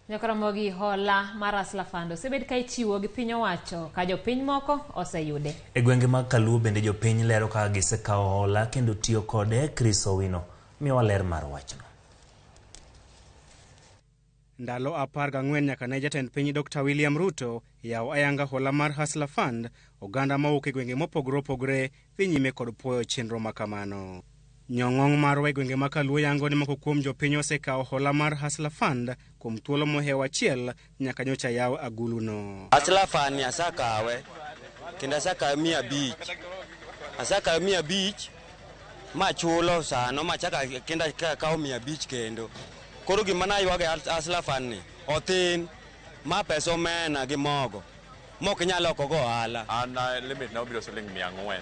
Nyakaramogi hola mar Hustler Fund osebed ka ichiwo gi piny owacho ka jopiny moko oseyude. E gwenge mag Kaluo bende jopiny lero ka gisekawo hola kendo tiyo kode. Chris Owino miyowa ler mar wachno. Ndalo 14 nyaka ne jatend piny Dr. William Ruto yaw ayanga hola mar Hustler Fund, oganda mawuok e gwenge mopogore opogore dhi nyime kod puoyo chenro makamano. Nyong'ong mar gwenge ma Kaluo yango ni moko kuom jopiny osekawo hola mar Hustler Fund kuom thuolo mohew achiel nyaka nyocha yaw aguluno. Hustler Fund asakawe kendo asakawe 500. Asakawe 500 machulo sano machaka kendo kawo 500 kendo. Koro gima nayuage Hustler Fund ni othin ma pesa omena gi mogo mok nyalo kogo ohala. An limit na obiro siling 400.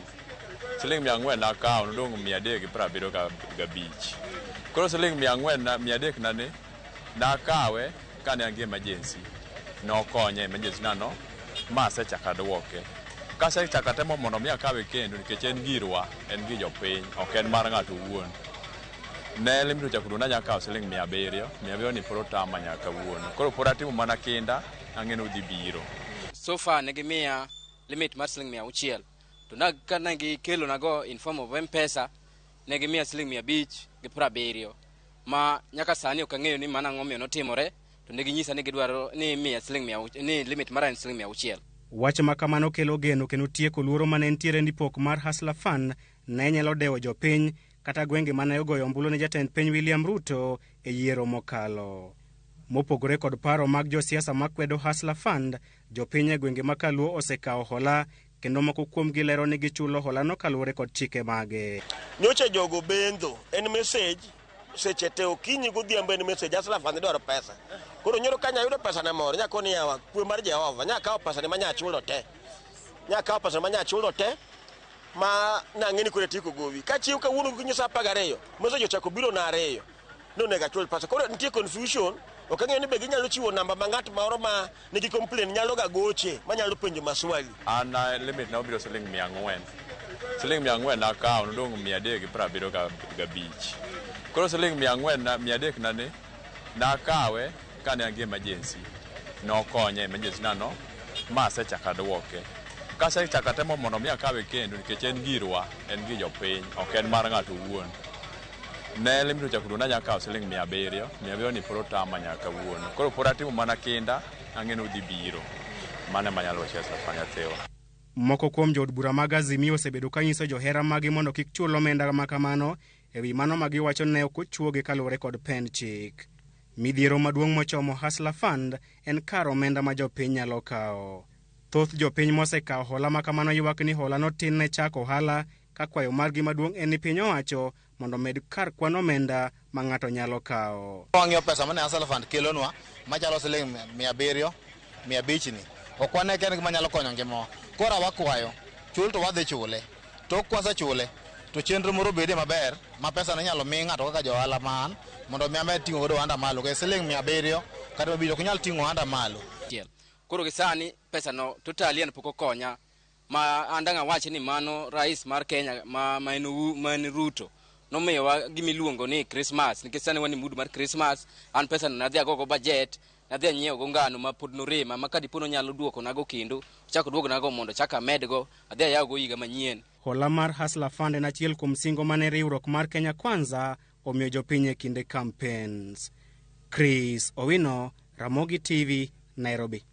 Siling 400 na akawo nodong' 375. Koro siling 400 na ne na akawe kane an gi emergency. Nokonye emergency nano ma asechaka duoke. Kasechaka temo mondo mi akawe kendo nikech en girwa, en gi jopiny, ok en mar ng'ato owuon. Ne limit ochako na nyaka siling 700. 700 ni poro tama nyaka wuono. Koro poro atimo mana kinda ang'eno dhi biro. So far ne gimiya limit mar siling 600. To kana gikelo nago in form of M-Pesa ne gimiya siling 570 ma nyaka sani ok ang'eyo ni mana ng'omiyo notimore. To ne ginyisa ni gidwaro ni miya siling 100 ni limit mara en siling 600. Wach makamano kelo geno kendo tieko luoro mane nitiere ni pok mar Hustler Fund ne nyalo dewo jopiny kata gwenge mane ogoyo ombulu ne jatend piny William Ruto e yiero mokalo. Mopogore kod paro mag josiasa makwedo Hustler Fund, jopiny e gwenge ma Kaluo osekawo hola kendo moko kuom gilero ni gichulo hola no kaluwore kod chike mage. Nyocha jogo bendo en message seche te okinyi godhiambo en message Hustler Fund dwaro pesa. Koro nyoro kanya yudo pesa na moro nyako ni yawa kwe mar Jehova nyaka kawo pesa ne manya chulo te. Nyaka kawo pesa manya chulo te ma na ng'eni kore tiko gowi. Ka chiw ka wuono ginyisa 12 message ochako biro na 2. No nega chul pesa. Koro nitie confusion. Ok ang'eyo ni be ginyalo chiwo namba ma ng'at moro ma nigi complain nyalo ga goche manyalo penjo maswali. An limit na obiro siling 400. Siling 400 na akawo nodong' 375. Koro siling 400 na ne na akawe kane an gi emergency. Nokonye emergency nano ma asechaka duoke. Kasechaka temo mondo mi akawe kendo nikech en girwa, en gi jopiny, ok en mar ng'ato owuon. Ne limit ochako na nyaka kawo siling 700. 700 ni poro tama nyaka wuono. Koro poro atimo mana kinda ang'eno dhi biro. Mane manyalo wacho safanya tewa. Moko kuom jood bura mag Azimio osebedo ka nyiso johera magi mondo kik chul omenda makamano ewi mano ma giwacho ne ok ochuogi kaluwore kod pen chik. Midhiero maduong' mochomo Hustler Fund en kar omenda ma jopiny nyalo kawo. Thoth jopiny mosekawo hola makamano ywak ni hola no tin ne chako ohala ka kwayo margi maduong' en ni piny owacho mondo med kar kwan omenda ma ng'ato nyalo kawo. Wang'iyo pesa mane Hustler Fund kelonwa machalo siling 700, 500 ni. Ok wane kene gima nyalo konyo ngima. Kora wakwayo chul to wadhi chule. Tok kwase chule to chenro moro bede maber ma pesa ne nyalo mi ng'ato kaka johala man mondo mi amed ting'o godo ohanda malo ke siling 700 kata mabiro ok nyal ting'o ohanda malo. Koro gisani pesa no totally en pok okonya ma andanga wacho ni mano rais mar Kenya ma en Ruto nomiyowa gimiluongo ni Christmas nikech sani wani mood mar Christmas. An pesa no nadhi agogo budget, nadhi anyiewo go ngano ma pod norema ma kadipono nyalo duoko nago kendo chako duogo nago mondo chaka medgo adhi ayawo go higa manyien. Hola mar Hustler Fund en achiel kuom singo mane riwruok mar Kenya Kwanza omiyo jopiny e kinde campaigns. Chris Owino, Ramogi TV, Nairobi.